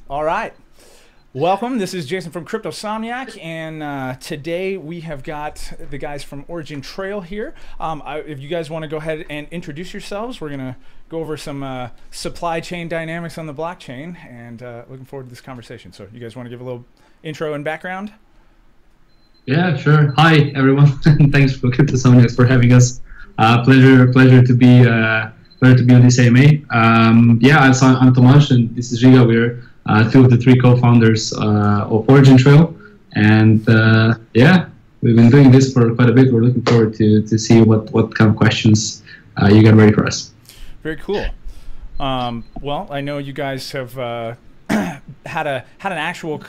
All right. Welcome. This is Jason from Cryptosomniac, and today we have got the guys from Origin Trail here. If you guys want to go ahead and introduce yourselves, we're going to go over some supply chain dynamics on the blockchain, and looking forward to this conversation. So you guys want to give a little intro and background? Yeah, sure. Hi, everyone. Thanks for Cryptosomniac for having us. Pleasure to be on this AMA. Yeah, I'm Tomaz, and this is Ziga. We're two of the three co-founders of Origin Trail, and yeah, we've been doing this for quite a bit. We're looking forward to see what kind of questions you got ready for us. Very cool. Well, I know you guys have had an actual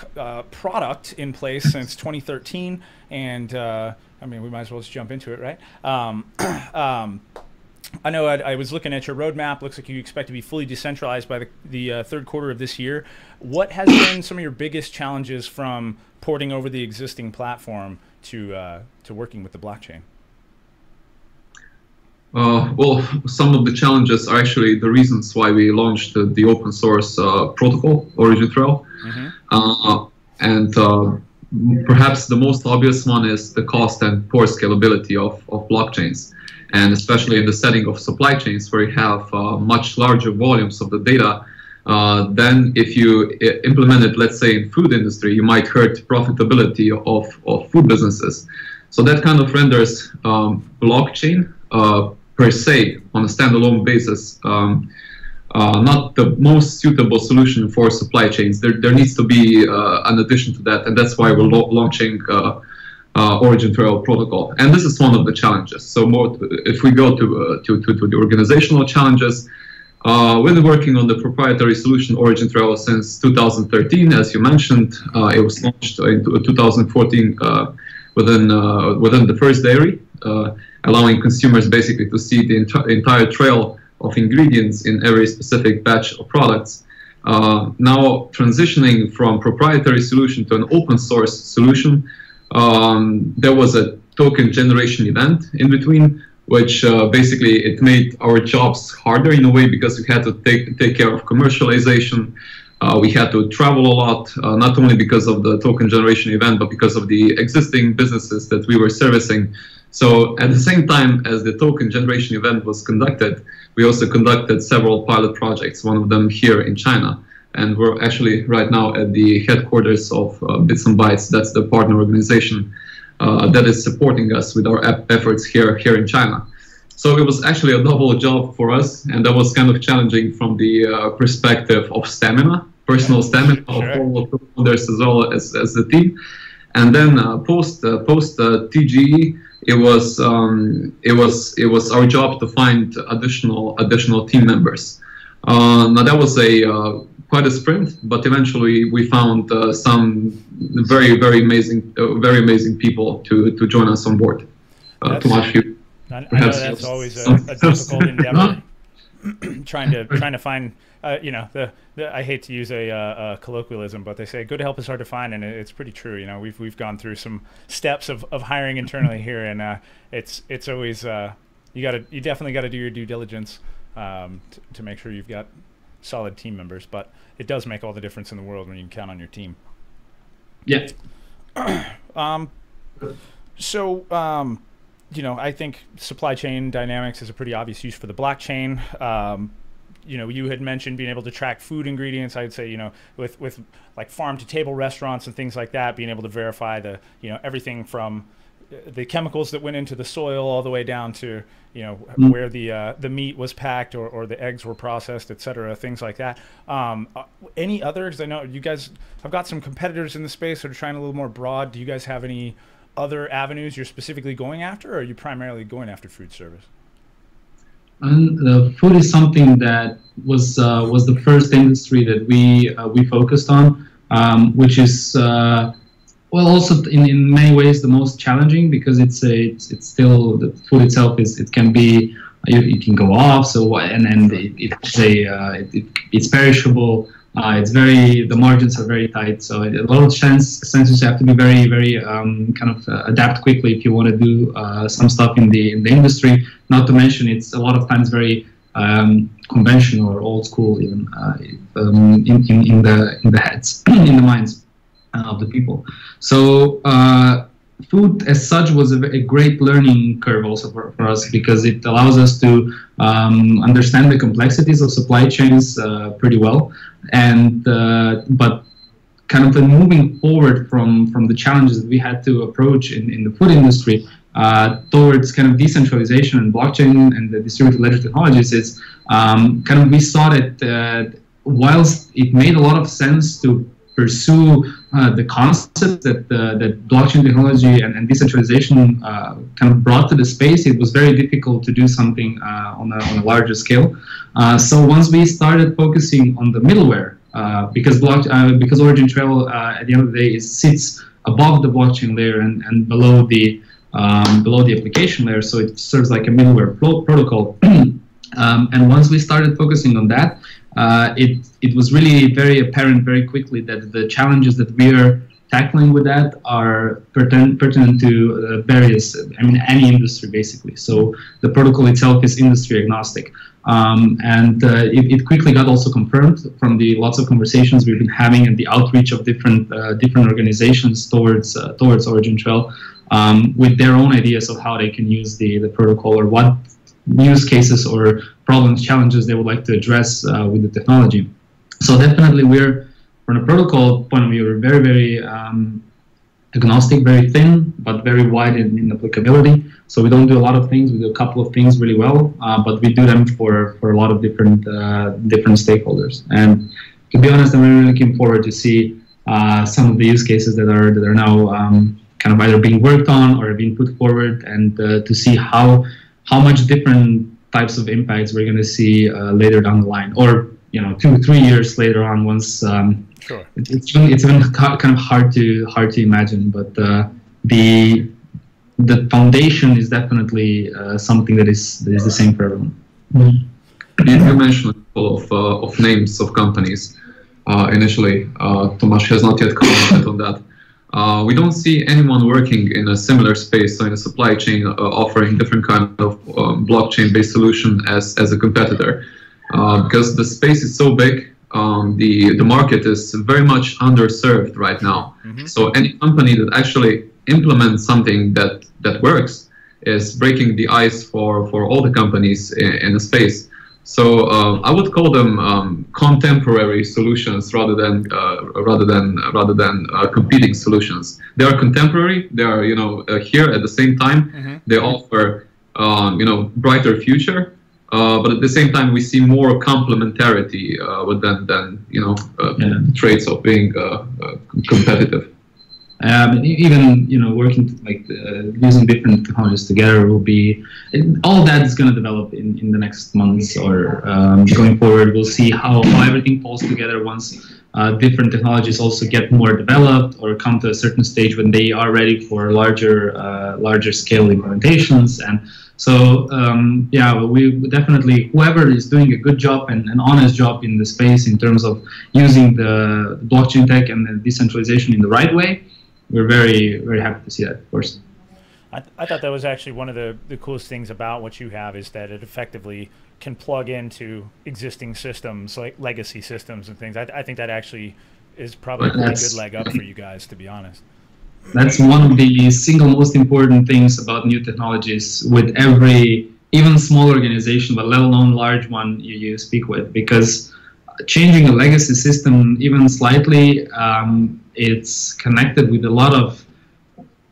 product in place since 2013, and I mean, we might as well just jump into it, right? I know I was looking at your roadmap. Looks like you expect to be fully decentralized by the third quarter of this year. What has been some of your biggest challenges from porting over the existing platform to working with the blockchain? Well, some of the challenges are actually the reasons why we launched the open source protocol, Origin Trail. And perhaps the most obvious one is the cost and poor scalability of blockchains. And especially in the setting of supply chains where you have much larger volumes of the data, then if you implement it, let's say in food industry, you might hurt profitability of food businesses. So that kind of renders blockchain per se on a standalone basis not the most suitable solution for supply chains. There needs to be an addition to that, and that's why we're launching Origin Trail protocol. And this is one of the challenges. So if we go to the organizational challenges, we've been working on the proprietary solution Origin Trail since 2013. As you mentioned, it was launched in 2014 within the first dairy, allowing consumers basically to see the entire trail of ingredients in every specific batch of products. Now transitioning from proprietary solution to an open source solution, there was a token generation event in between, which basically it made our jobs harder in a way because we had to take care of commercialization. We had to travel a lot, not only because of the token generation event, but because of the existing businesses that we were servicing. So at the same time as the token generation event was conducted, we also conducted several pilot projects, one of them here in China. And we're actually right now at the headquarters of Bits and Bytes. That's the partner organization that is supporting us with our efforts here in China. So it was actually a double job for us, and that was kind of challenging from the perspective of stamina, personal stamina of all the founders as well as the team. And then post TGE, it was our job to find additional team members. Now that was quite a sprint, but eventually we found some very amazing people to join us on board. Tomaz, I know that's always a difficult endeavor. trying to find, you know, I hate to use a colloquialism, but they say good help is hard to find, and it's pretty true. You know, we've gone through some steps of hiring internally here, and it's always you definitely got to do your due diligence to make sure you've got solid team members, but it does make all the difference in the world when you can count on your team. Yeah. You know, I think supply chain dynamics is a pretty obvious use for the blockchain. You know, you had mentioned being able to track food ingredients. I'd say, you know, with like farm to table restaurants and things like that, being able to verify everything from the chemicals that went into the soil all the way down to, you know, where the meat was packed or the eggs were processed, et cetera, things like that. Any others? I know you guys have got some competitors in the space that are trying a little more broad. Do you guys have any other avenues you're specifically going after, or are you primarily going after food service? Food is something that was the first industry that we focused on, which is well, also in many ways the most challenging, because it's still, the food itself it can be, it can go off, so it's perishable. The margins are very tight, so a lot of senses have to be very kind of adapt quickly if you want to do some stuff in the industry. Not to mention, it's a lot of times very conventional or old school even in the heads, in the minds of the people. So food as such was a great learning curve also for us, because it allows us to understand the complexities of supply chains pretty well, and but kind of moving forward from the challenges that we had to approach in the food industry towards kind of decentralization and blockchain and the distributed ledger technologies, is kind of we saw that whilst it made a lot of sense to pursue the concept that blockchain technology and decentralization kind of brought to the space, it was very difficult to do something on a larger scale. So once we started focusing on the middleware, because Origin Trail at the end of the day sits above the blockchain layer and below the application layer, so it serves like a middleware protocol. And once we started focusing on that, it was really very apparent very quickly that the challenges that we are tackling with that are pertinent to various, any industry basically. So the protocol itself is industry agnostic. And it quickly got also confirmed from the lots of conversations we've been having and the outreach of different organizations towards Origin Trail, with their own ideas of how they can use the protocol, or what use cases or problems, challenges they would like to address with the technology. So definitely we're, from a protocol point of view, we're very, very agnostic, very thin, but very wide in applicability. So we don't do a lot of things. We do a couple of things really well, but we do them for a lot of different stakeholders. And to be honest, I'm really looking forward to see some of the use cases that are now kind of either being worked on or being put forward, and to see how much different types of impacts we're going to see later down the line, or 2-3 years later on, once sure. it's even kind of hard to imagine, but the foundation is definitely something that is the same for everyone. Mm-hmm. You mentioned a couple of names of companies initially. Tomaz has not yet commented on that. We don't see anyone working in a similar space, so in a supply chain, offering different kind of blockchain-based solution as a competitor, because the space is so big. The market is very much underserved right now. Mm-hmm. So any company that actually implements something that works is breaking the ice for all the companies in the space. So I would call them contemporary solutions rather than competing solutions. They are contemporary. They are here at the same time. Mm-hmm. They offer brighter future. But at the same time, we see more complementarity with them than traits of being competitive. Even working using different technologies together will be, all that is going to develop in the next months, or going forward. We'll see how everything falls together once different technologies also get more developed or come to a certain stage when they are ready for larger scale implementations. And so we definitely, whoever is doing a good job and an honest job in the space in terms of using the blockchain tech and the decentralization in the right way, we're very, very happy to see that, of course. I thought that was actually one of the coolest things about what you have, is that it effectively can plug into existing systems, like legacy systems and things. I think that actually is probably a pretty good leg up for you guys, to be honest. That's one of the single most important things about new technologies with every, even small organization, but let alone large one you speak with, because changing a legacy system even slightly, it's connected with a lot of,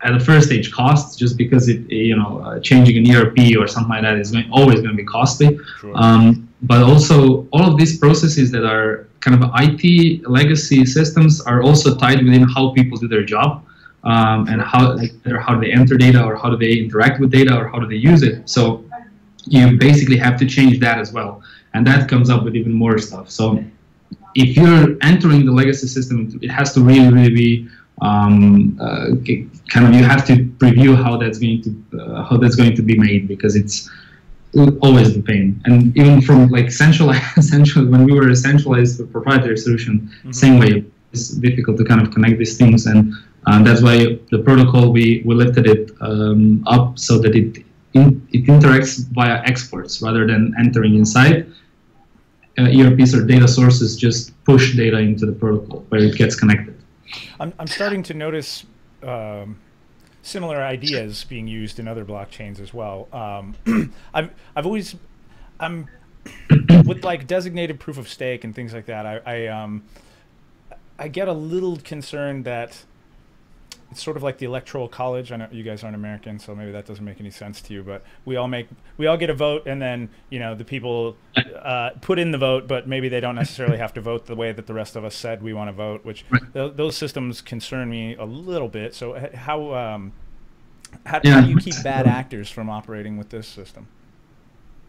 at the first stage, costs, just because changing an ERP or something like that is always going to be costly. Sure. But also all of these processes that are kind of IT legacy systems are also tied within how people do their job, and how do they enter data, or how do they interact with data, or how do they use it. So you basically have to change that as well, and that comes up with even more stuff. So if you're entering the legacy system, it has to really be you have to preview how that's going to be made, because it's always the pain. And even from centralized when we were a centralized proprietary solution, mm-hmm. same way, it's difficult to kind of connect these things, and that's why the protocol we lifted it up so that it interacts via exports rather than entering inside. ERPs or data sources just push data into the protocol where it gets connected. I'm starting to notice similar ideas being used in other blockchains as well. I've always with like designated proof of stake and things like that. I get a little concerned that it's sort of like the electoral college. I know you guys aren't American, so maybe that doesn't make any sense to you. But we all get a vote, and then the people put in the vote, but maybe they don't necessarily have to vote the way that the rest of us said we want to vote. Which those systems concern me a little bit. So how do you keep bad actors from operating with this system?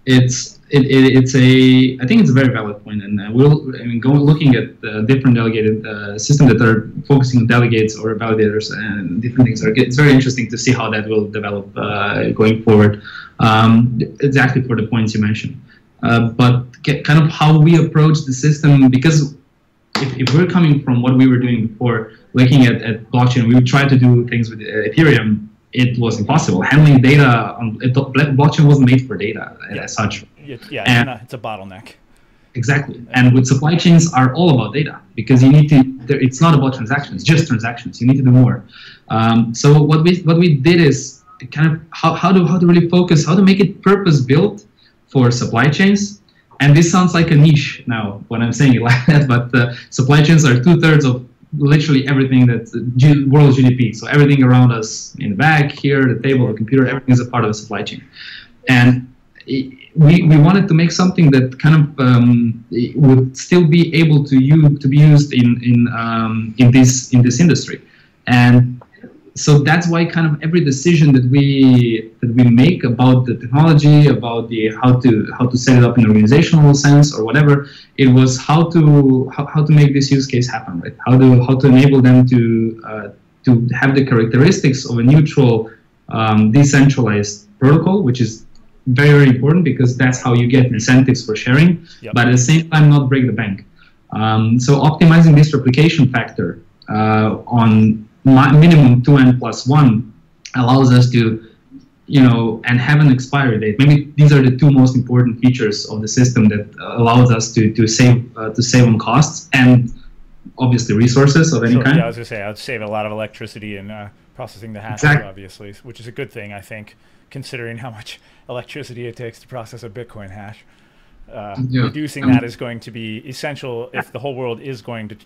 I think it's a very valid point, and looking at different delegated systems that are focusing on delegates or validators and different things. It's very interesting to see how that will develop going forward. Exactly for the points you mentioned, but kind of how we approach the system, because if we're coming from what we were doing before, looking at blockchain, we would try to do things with Ethereum. It was impossible. Handling data on blockchain wasn't made for data as such. It's a bottleneck. Exactly. And with supply chains are all about data, because you need to. It's not about transactions, just transactions. You need to do more. So what we did is kind of how to really focus, how to make it purpose built for supply chains. And this sounds like a niche now when I'm saying it like that, but supply chains are 2/3 of literally everything that's world GDP. So everything around us in the back here, the table, the computer, everything is a part of the supply chain. And we wanted to make something that kind of would still be able to be used in this industry. And so that's why kind of every decision that we make about the technology, about the how to set it up in an organizational sense or whatever, it was how to make this use case happen, right? How to enable them to have the characteristics of a neutral, decentralized protocol, which is very, very important, because that's how you get incentives for sharing, but at the same time not break the bank. So optimizing this replication factor on minimum 2n+1 allows us to, and have an expiry date. Maybe these are the two most important features of the system that allows us to save on costs and obviously resources of any kind. Yeah, I was gonna say I'd save a lot of electricity in processing the hashes, obviously, which is a good thing, I think, considering how much electricity it takes to process a Bitcoin hash. Reducing that is going to be essential if the whole world is going to,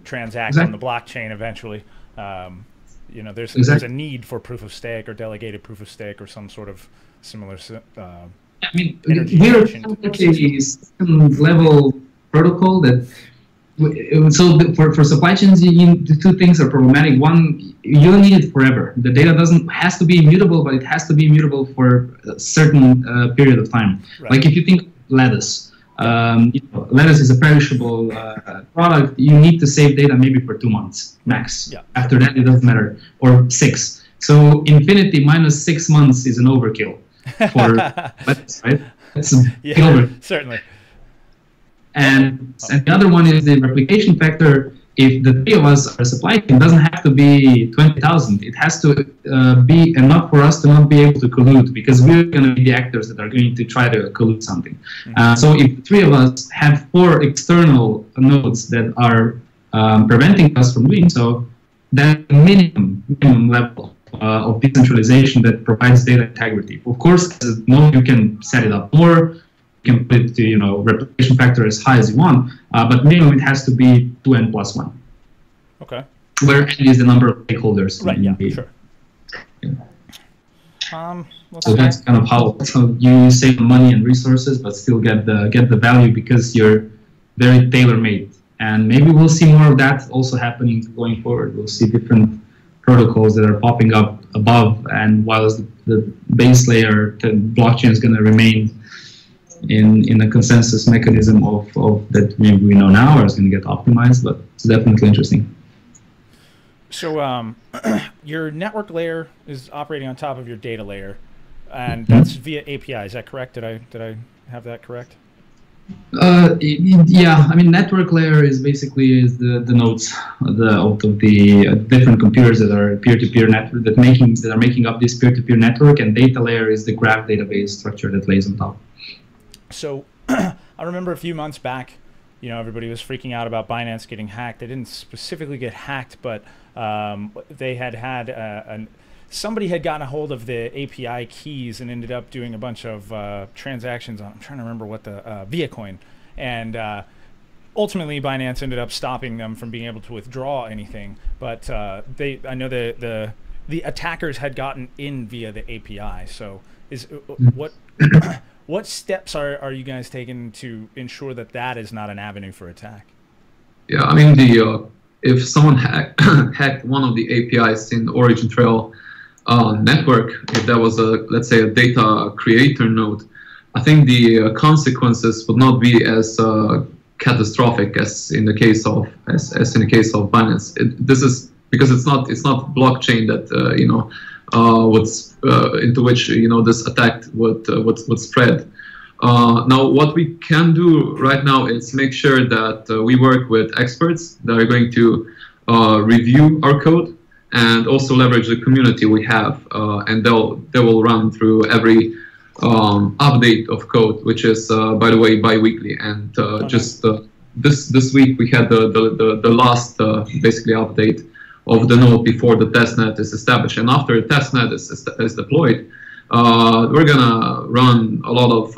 transact on the blockchain eventually. There's a need for proof of stake or delegated proof of stake or some sort of similar we're a system level protocol that. So for supply chains, the two things are problematic. One, you don't need it forever. The data has to be immutable, but it has to be immutable for a certain period of time. Right. Like if you think lettuce. Lettuce is a perishable product. You need to save data maybe for 2 months max. Yeah. After that, it doesn't matter, or 6. So infinity minus 6 months is an overkill for lettuce, right? That's certainly. And the other one is the replication factor. If the three of us are supply chain, it doesn't have to be 20,000. It has to be enough for us to not be able to collude, because we're going to be the actors that are going to try to collude something. So if the three of us have 4 external nodes that are preventing us from doing so, then minimum level of decentralization that provides data integrity. Of course, as a node, you can set it up more. You can put it to replication factor as high as you want, but minimum it has to be 2n+1. Okay. Where n is the number of stakeholders. Right. Yeah. Sure. Yeah. So that's kind of how you save money and resources, but still get the value, because you're very tailor-made. And maybe we'll see more of that also happening going forward. We'll see different protocols that are popping up above, and whilst the base layer, the blockchain is going to remain in a consensus mechanism of that maybe we know now or is going to get optimized, but it's definitely interesting. So your network layer is operating on top of your data layer, and that's via API. Is that correct? Did I have that correct? Yeah, I mean, network layer is basically the nodes of the different computers that are peer-to-peer network that are making up this peer-to-peer network, and data layer is the graph database structure that lays on top. So I remember a few months back, everybody was freaking out about Binance getting hacked. They didn't specifically get hacked, but they had somebody had gotten a hold of the API keys and ended up doing a bunch of transactions on, I'm trying to remember what the, Viacoin. And ultimately, Binance ended up stopping them from being able to withdraw anything. But I know the attackers had gotten in via the API. So what steps are you guys taking to ensure that that is not an avenue for attack? Yeah, I mean, if someone hacked one of the APIs in Origin Trail network, if there was let's say a data creator node, I think the consequences would not be as catastrophic as in the case of Binance. This is because it's not blockchain that into which this attack would spread. Now, what we can do right now is make sure that we work with experts that are going to review our code and also leverage the community we have, and they will run through every update of code, which is by the way bi-weekly. And just this week we had the last basically update of the node before the testnet is established. And after the testnet is deployed, we're gonna run a lot of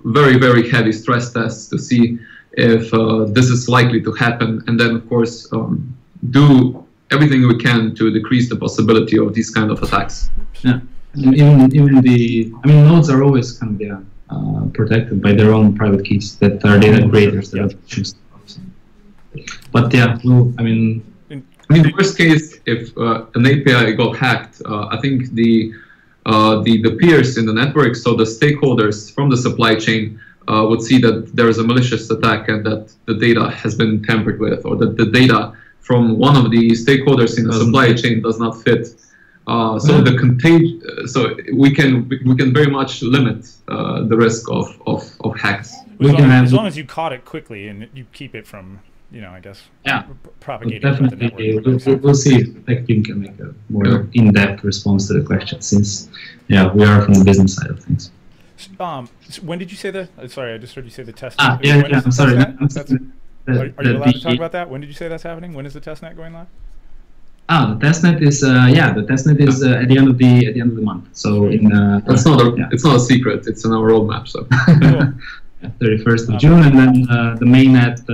very, very heavy stress tests to see if this is likely to happen, and then of course do everything we can to decrease the possibility of these kind of attacks. Yeah, nodes are always kind of protected by their own private keys that are data creators. But yeah, in the worst case, if an API got hacked, I think the peers in the network, so the stakeholders from the supply chain, would see that there is a malicious attack and that the data has been tampered with, or that the data from one of the stakeholders in the supply chain does not fit. So we can very much limit the risk of hacks. As long as you caught it quickly and you keep it from, I guess, propagating. Definitely, we'll see if the tech team can make a more in-depth response to the question, since we are from the business side of things. When did you say the? Sorry, I just heard you say the test. I'm sorry. Are you allowed to talk about that? When did you say that's happening? When is the testnet going live? The testnet is the testnet is at the end of the month. So it's not a secret. It's in our roadmap. So 31st of June, and then the mainnet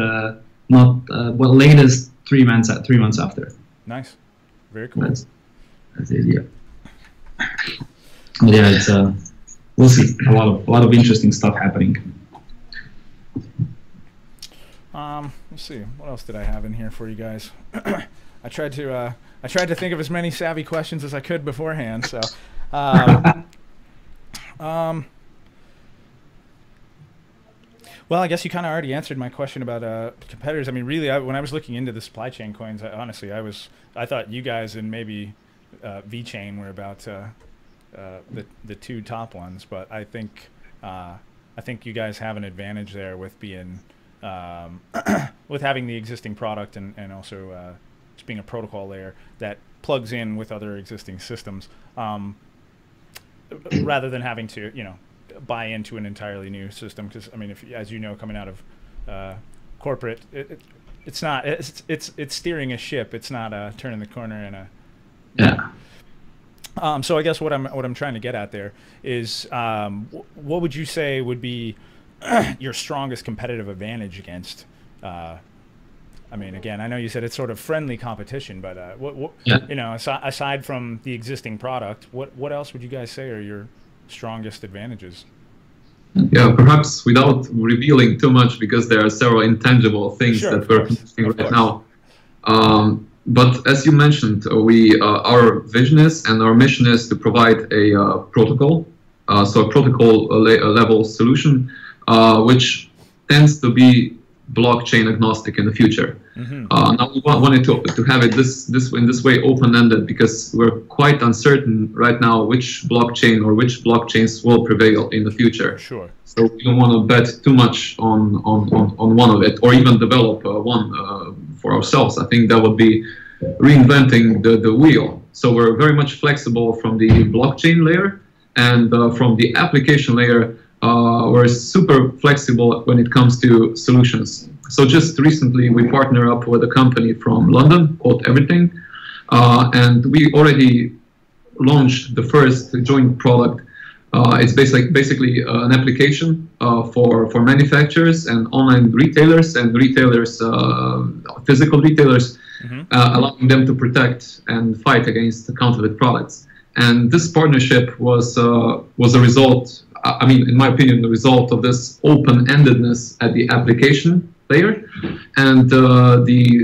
latest 3 months after. Nice, very cool. That's the idea. But yeah, it's we'll see a lot of interesting stuff happening. Let's see, what else did I have in here for you guys? I tried to think of as many savvy questions as I could beforehand. So, well, I guess you kind of already answered my question about competitors. I mean, really, when I was looking into the supply chain coins, I thought you guys and maybe VeChain were about the two top ones, but I think you guys have an advantage there with being with having the existing product and also just being a protocol layer that plugs in with other existing systems, rather than having to buy into an entirely new system. Because I mean, as you know, coming out of corporate, it's steering a ship. It's not turning the corner in a so I guess what I'm trying to get at there is what would you say would be your strongest competitive advantage against? I mean, again, I know you said it's sort of friendly competition, but aside from the existing product, what else would you guys say are your strongest advantages? Yeah, perhaps without revealing too much, because there are several intangible things that we're doing right now. But as you mentioned, our vision is and our mission is to provide a protocol, so a protocol level solution, which tends to be blockchain agnostic in the future. Now we wanted to have it in this way open-ended, because we're quite uncertain right now which blockchain or which blockchains will prevail in the future. Sure. So we don't want to bet too much on one of it, or even develop one for ourselves. I think that would be reinventing the wheel. So we're very much flexible from the blockchain layer, and from the application layer, we're super flexible when it comes to solutions. So just recently, we partnered up with a company from London called Everything, and we already launched the first joint product. It's basically an application for manufacturers and online retailers and physical retailers, allowing them to protect and fight against counterfeit products. And this partnership was a result, I mean, in my opinion, the result of this open-endedness at the application layer. And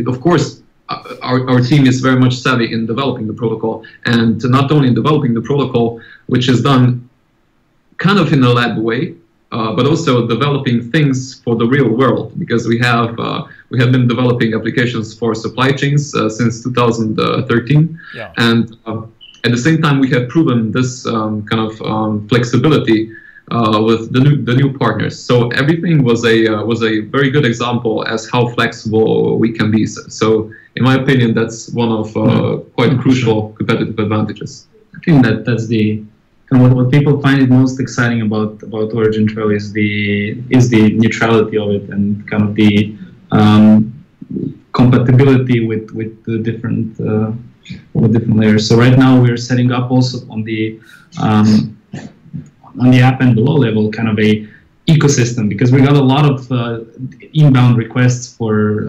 of course, our team is very much savvy in developing the protocol, and not only in developing the protocol, which is done kind of in a lab way, but also developing things for the real world, because we have been developing applications for supply chains since 2013, and at the same time we have proven this kind of flexibility with the new partners. So everything was a very good example as how flexible we can be. So in my opinion, that's one of quite crucial competitive advantages. I think that's the. And what people find it most exciting about Origin Trail is the neutrality of it, and kind of the compatibility with the different layers. So right now we're setting up also on the app and below level kind of a ecosystem, because we got a lot of inbound requests for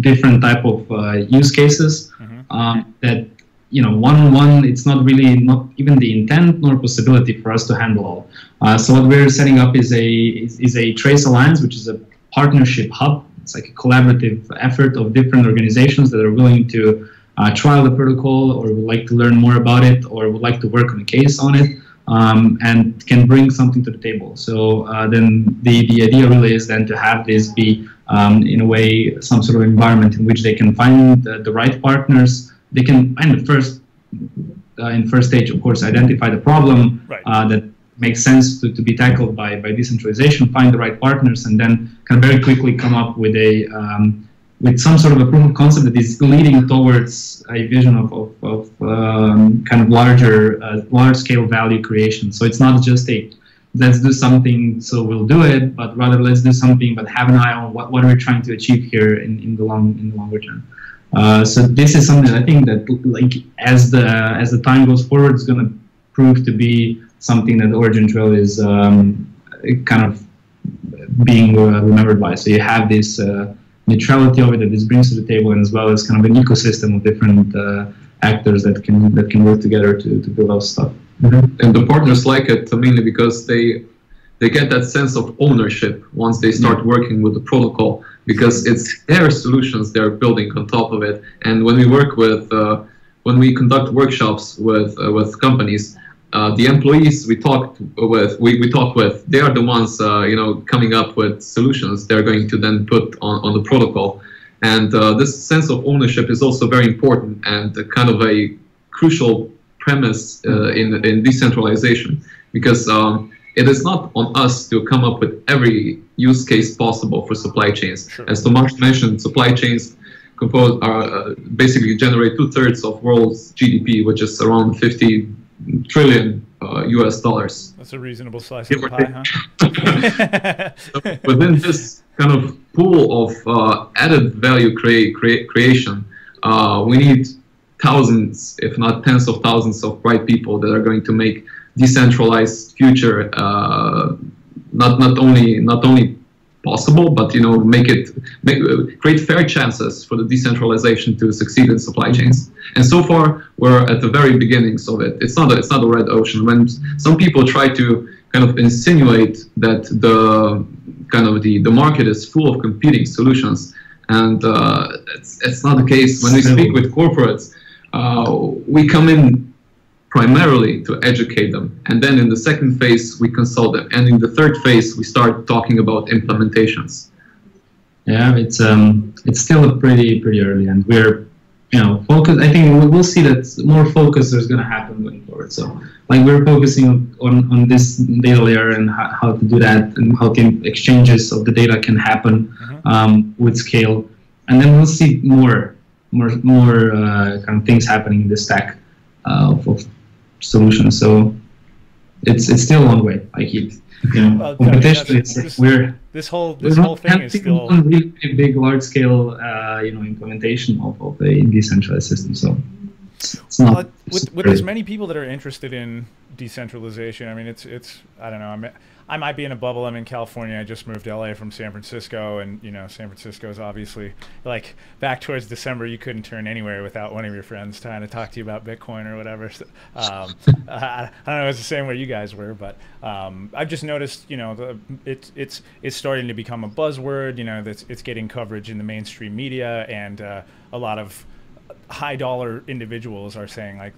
different type of use cases that, you know, one-on-one, it's not even the intent nor possibility for us to handle all. So what we're setting up is a Trace Alliance, which is a partnership hub. It's like a collaborative effort of different organizations that are willing to trial the protocol, or would like to learn more about it, or would like to work on a case on it, and can bring something to the table. So then the idea really is then to have this be, in a way, some sort of environment in which they can find the right partners. They can find in first stage, of course, identify the problem that makes sense to be tackled by decentralization, find the right partners, and then can very quickly come up with with some sort of a proof of concept that is leading towards a vision of kind of large-scale value creation. So it's not just let's do something, so we'll do it, but rather let's do something, but have an eye on what we're trying to achieve here in the longer term. So this is something that I think that, like, as the time goes forward, is going to prove to be something that Origin Trail is kind of being remembered by. So you have this neutrality of it that this brings to the table, and as well as kind of an ecosystem of different actors that can work together to build out stuff. And the partners like it mainly because they get that sense of ownership once they start working with the protocol, because it's their solutions they're building on top of it. And when we work with, when we conduct workshops with companies, the employees we talk with, they are the ones coming up with solutions they're going to then put on the protocol. And this sense of ownership is also very important and kind of a crucial premise in decentralization, because it is not on us to come up with every use case possible for supply chains. Sure. As Tomaz mentioned, supply chains basically generate 2/3 of world's GDP, which is around 50 trillion US dollars. That's a reasonable slice of the pie, huh? So within this kind of pool of added value creation, we need thousands, if not tens of thousands, of bright people that are going to make decentralized future not only possible, but create fair chances for the decentralization to succeed in supply chains. And so far, we're at the very beginnings of it. It's not a red ocean. When some people try to kind of insinuate that the market is full of competing solutions, and it's not the case. When we speak with corporates, we come in primarily to educate them, and then in the second phase we consult them, and in the third phase we start talking about implementations. Yeah, it's it's still pretty early, and we're focused. I think we'll see that more focus is going to happen going forward. So like we're focusing on this data layer and how to do that, and how can exchanges of the data can happen with scale, and then we'll see more kind of things happening in the stack of solutions. So it's still a long way. I keep competition. This whole thing is still one really big, large scale implementation of a decentralized system. So it's not with as many people that are interested in decentralization. I mean, it's I don't know. I might be in a bubble. I'm in California. I just moved to LA from San Francisco, and San Francisco is obviously like back towards December. You couldn't turn anywhere without one of your friends trying to talk to you about Bitcoin or whatever. So, I don't know. It's the same where you guys were, but I've just noticed, it's starting to become a buzzword. It's getting coverage in the mainstream media, and a lot of high dollar individuals are saying like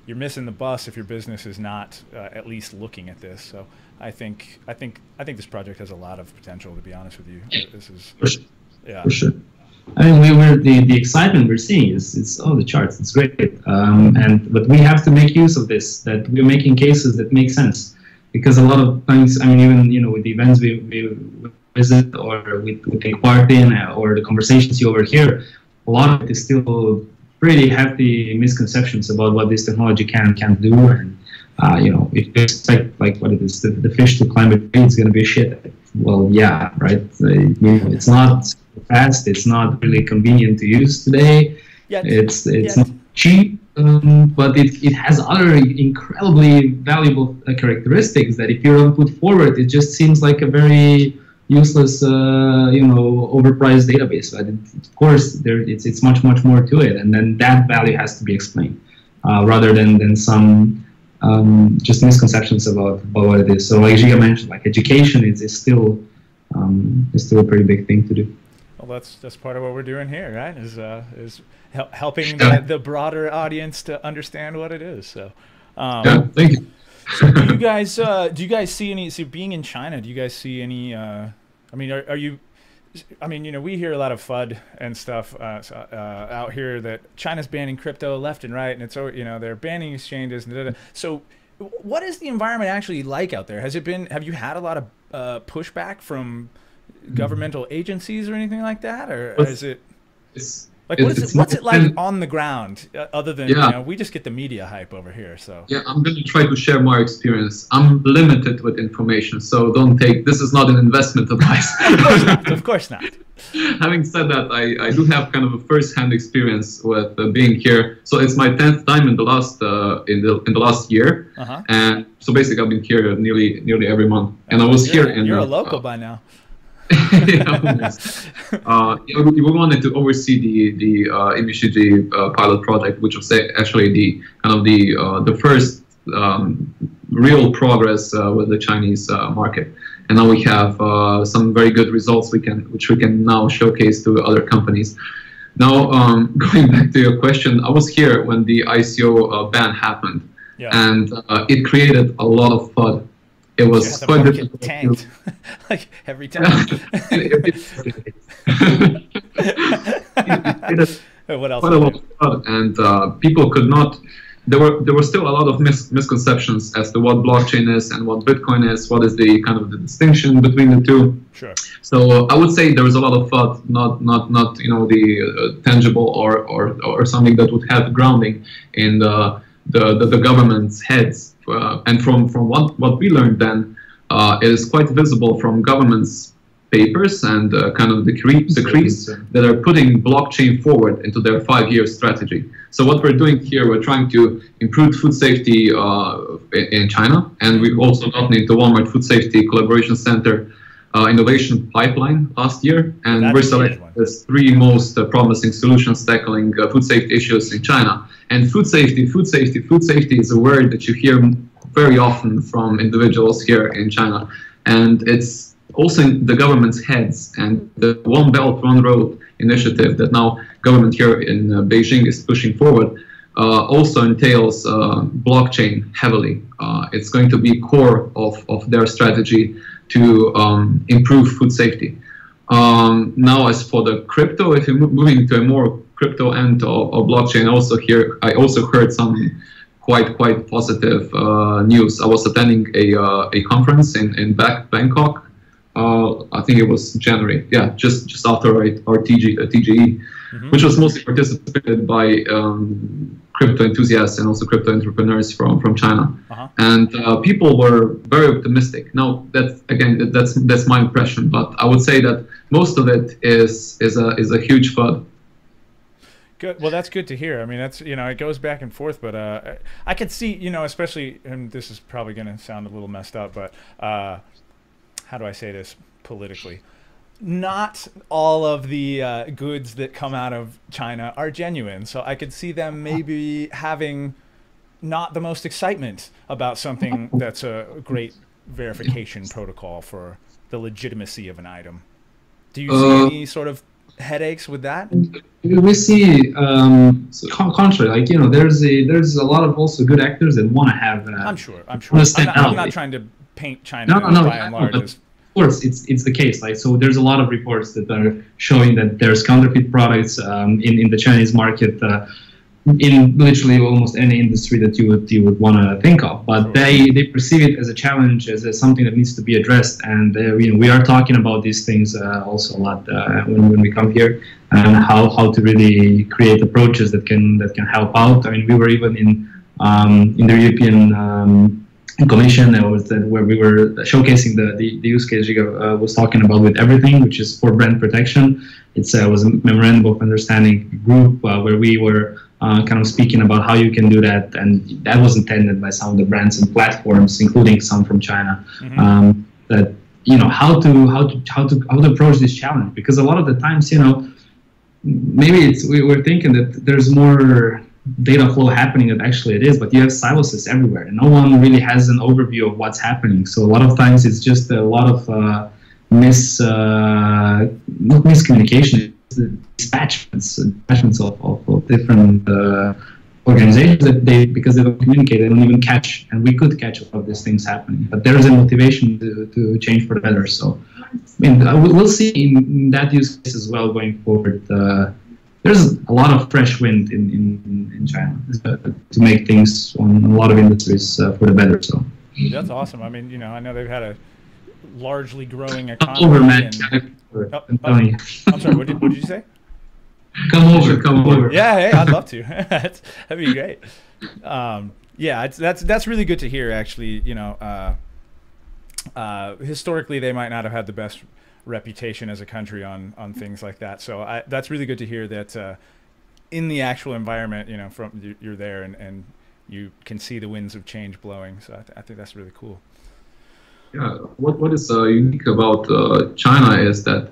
you're missing the bus if your business is not at least looking at this. So I think this project has a lot of potential, to be honest with you. This is for sure. I mean, the excitement we're seeing is all the charts. It's great, but we have to make use of this. That we're making cases that make sense, because a lot of times, I mean, even with the events we visit, or we take part in, or the conversations you overhear, a lot of it is still pretty hefty misconceptions about what this technology can do, and if you expect like what it is, the fish to climb a tree, it's going to be shit. Well, yeah, right. It's not fast. It's not really convenient to use today. It's not cheap, but it has other incredibly valuable characteristics that if you don't put forward, it just seems like a very useless, overpriced database. But of course, it's much more to it, and then that value has to be explained rather than some just misconceptions about what it is. So, like Ziga mentioned, like education is still a pretty big thing to do. Well, that's part of what we're doing here, right? Is helping the broader audience to understand what it is. So, thank you. So do you guys see any? So being in China, do you guys see any? I mean, are you? I mean, we hear a lot of FUD and stuff out here that China's banning crypto left and right, and it's they're banning exchanges. And So, what is the environment actually like out there? Have you had a lot of pushback from governmental agencies or anything like that, or is it? Like, what's it like on the ground, other than, we just get the media hype over here, so. Yeah, I'm going to try to share my experience. I'm limited with information, so this is not an investment advice. Of course not. Having said that, I do have kind of a first-hand experience with being here. So it's my 10th time in the last year, and so basically I've been here nearly every month. And I was here in. You're a local by now. We wanted to oversee the MUCG pilot project, which was actually the first real progress with the Chinese market. And now we have some very good results which we can now showcase to other companies. Now, going back to your question, I was here when the ICO ban happened, and it created a lot of FUD. It was quite difficult. Tanked. Like every time. What else? Quite a lot of FUD, and people could not. There were still a lot of misconceptions as to what blockchain is and what Bitcoin is. What is the kind of the distinction between the two? Sure. So I would say there was a lot of FUD, not the tangible or something that would have grounding in the government's heads. And from what we learned then, it is quite visible from government's papers and kind of decrees that are putting blockchain forward into their 5-year strategy. So what we're doing here, we're trying to improve food safety in China, and we've also gotten into Walmart Food Safety Collaboration Center innovation pipeline last year, and we're selected as 3 most promising solutions tackling food safety issues in China. And food safety is a word that you hear very often from individuals here in China, and it's also in the government's heads. And the One Belt, One Road initiative that now government here in Beijing is pushing forward also entails blockchain heavily. It's going to be core of their strategy to improve food safety. Now, as for the crypto, if you're moving to a more crypto end or blockchain, I also heard some quite positive news. I was attending a conference in Bangkok. I think it was January. Yeah, just after our TGE, which was mostly participated by crypto enthusiasts and also crypto entrepreneurs from China. And people were very optimistic. Now, that's my impression, but I would say that most of it is a huge FUD. Good. Well, that's good to hear. I mean, that's, it goes back and forth, but I could see, especially, and this is probably going to sound a little messed up, but how do I say this politically? Not all of the goods that come out of China are genuine. So I could see them maybe having not the most excitement about something that's a great verification protocol for the legitimacy of an item. Do you see any sort of headaches with that? We see contrary, like, there's a lot of also good actors that want to have. I'm sure. I'm not trying to paint China by and large as. Of course, it's the case. Like, so there's a lot of reports that are showing that there's counterfeit products in the Chinese market, in literally almost any industry that you would want to think of. But they perceive it as a challenge, as something that needs to be addressed. And we are talking about these things also a lot when we come here, and how to really create approaches that can help out. I mean, we were even in the European Commission where we were showcasing the use case Ziga was talking about with everything, which is for brand protection. It was a memorandum of understanding group where we were kind of speaking about how you can do that, and that was intended by some of the brands and platforms, including some from China. That how to approach this challenge, because a lot of the times maybe we're thinking that there's more data flow happening than actually it is, but you have silos everywhere and no one really has an overview of what's happening. So a lot of times it's just a lot of not miscommunication, dispatchments of different organizations that because they don't communicate, they don't even catch, and we could catch a lot of these things happening. But there is a motivation to change for the better. So we'll see in that use case as well going forward. There's a lot of fresh wind in China to make things on a lot of industries for the better. So that's awesome. I mean, I know they've had a largely growing economy. Over, man. I'm sorry. What did you say? Come over. Yeah, hey, I'd love to. That'd be great. Yeah, that's really good to hear. Actually, historically they might not have had the best reputation as a country on things like that. So that's really good to hear that in the actual environment, from you're there and you can see the winds of change blowing. So I think that's really cool. Yeah, what is unique about China is that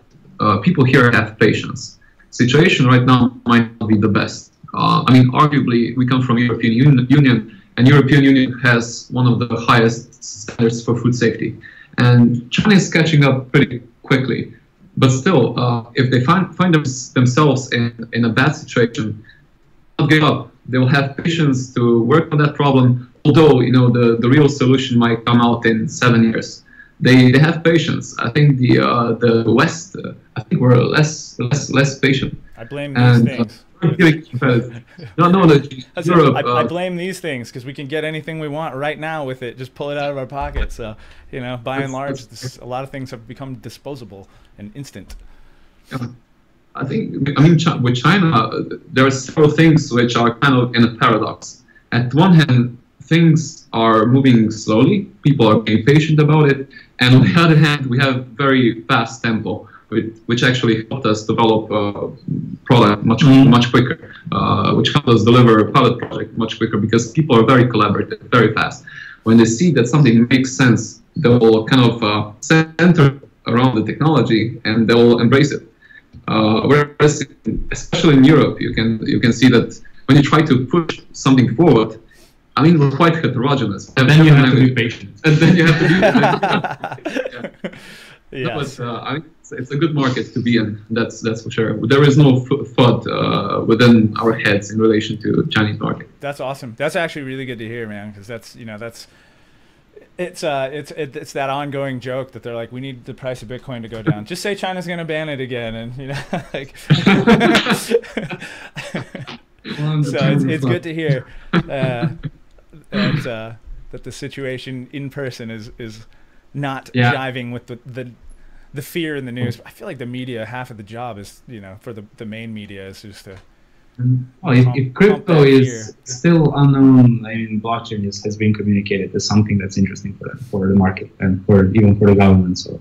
people here have patience. Situation right now might not be the best. I mean, arguably, we come from European Union, and European Union has one of the highest standards for food safety. And China is catching up pretty quickly. But still, if they find themselves in a bad situation, not give up. They will have patience to work on that problem, although the real solution might come out in 7 years. They have patience. I think the West, I think we're less patient. I blame these things. Europe, I blame these things because we can get anything we want right now with it. Just pull it out of our pocket. So by and large, a lot of things have become disposable and instant. I mean, with China, there are several things which are kind of in a paradox. At one hand, things are moving slowly. People are being patient about it. And on the other hand, we have very fast tempo, which actually helped us develop a product much quicker, which helped us deliver a pilot project much quicker, because people are very collaborative, very fast. When they see that something makes sense, they will kind of center around the technology and they will embrace it. Whereas, especially in Europe, you can see that when you try to push something forward, I mean, we're quite heterogeneous. And then you have to be patient. And then you have to be Yes. But I mean, it's a good market to be in. That's for sure. There is no FUD within our heads in relation to Chinese market. That's awesome. That's actually really good to hear, man. Because that's It's that ongoing joke that they're like, we need the price of Bitcoin to go down. Just say China's going to ban it again, and you know, like. So it's good to hear that the situation in person is not jiving with the fear in the news. I feel like the media, half of the job is, you know, for the main media is just to. Well, if crypto is still unknown, I mean, blockchain has been communicated as something that's interesting for the market and even for the government. So,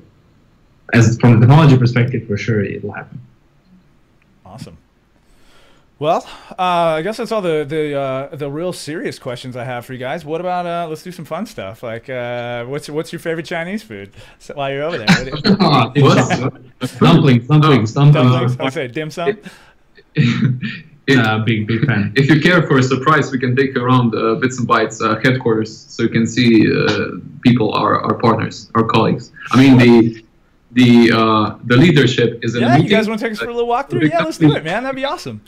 as from a technology perspective, for sure, it will happen. Awesome. Well, I guess that's all the real serious questions I have for you guys. What about let's do some fun stuff? Like, what's your favorite Chinese food? So, while you're over there, dumplings. I'll say dim sum. Big fan. If you care for a surprise, we can take you around Bits and Bytes headquarters, so you can see people, our partners, our colleagues. I mean, the leadership is in a meeting. You guys want to take us for a little walkthrough? Yeah, let's do it, man. That'd be awesome.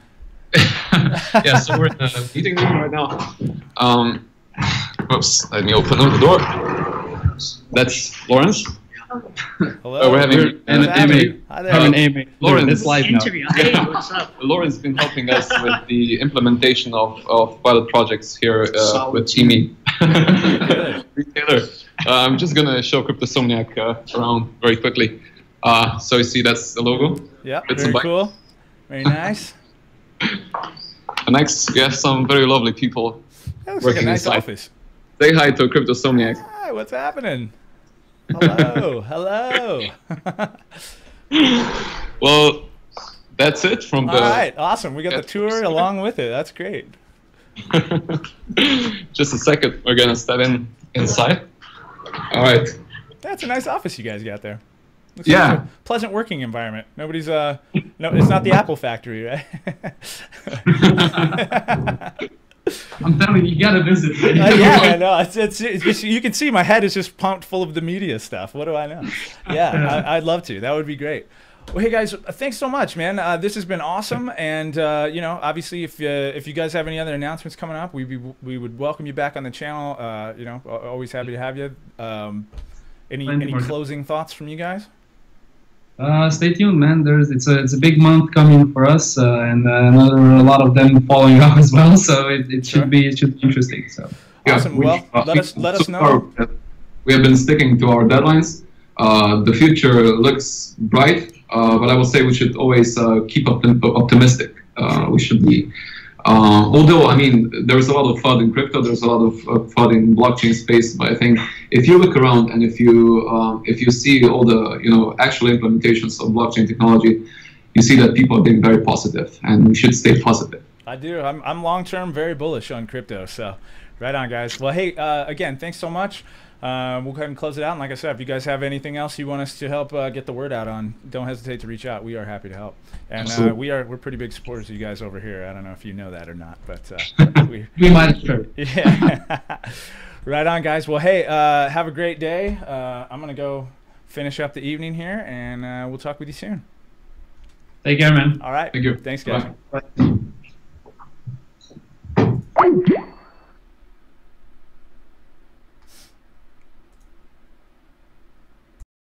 Yeah, so we're in a meeting room right now. Oops, let me open the door. That's Lawrence. Hello. We're having an Amy. Lawrence, it's live now. Hey, what's up? Lauren's been helping us with the implementation of pilot projects here with Steemit. Retailer. I'm just gonna show Cryptosomniac around very quickly. So you see that's the logo. Yeah, very cool. Very nice. And next, we have some very lovely people That looks working like a nice inside. office. Say hi to Cryptosomniac. Hi, what's happening? Hello, hello. Well, that's it from the... All right, awesome. We got the tour along with it. That's great. Just a second, we're gonna step inside. All right. That's a nice office you guys got there. Looks Yeah. like a pleasant working environment. Nobody's no, it's not the Apple factory, right? I'm telling you, you gotta visit. Yeah, no, it's just, you can see my head is just pumped full of the media stuff. What do I know? Yeah, I'd love to. That would be great. Well, hey guys, thanks so much, man. This has been awesome, and you know, obviously, if you guys have any other announcements coming up, we would welcome you back on the channel. You know, always happy to have you. Any closing thoughts from you guys? Stay tuned, man. It's a big month coming for us, and a lot of them following up as well. So it should be interesting. So awesome. Well, let us know. We have been sticking to our deadlines. The future looks bright, but I will say we should always keep optimistic. We should be. Although, I mean, there's a lot of FUD in crypto, there's a lot of FUD in blockchain space, but I think if you look around and if you see all the actual implementations of blockchain technology, you see that people are being very positive, and we should stay positive. I do. I'm long-term very bullish on crypto, so right on, guys. Well, hey, again, thanks so much. We'll go ahead and close it out. And like I said, if you guys have anything else you want us to help get the word out on, don't hesitate to reach out. We are happy to help. And we're pretty big supporters of you guys over here. I don't know if you know that or not, but we might have heard. Yeah. Right on, guys. Well, hey, have a great day. I'm gonna go finish up the evening here, and we'll talk with you soon. Take care, man. All right. Thank you. Thanks, guys. Bye.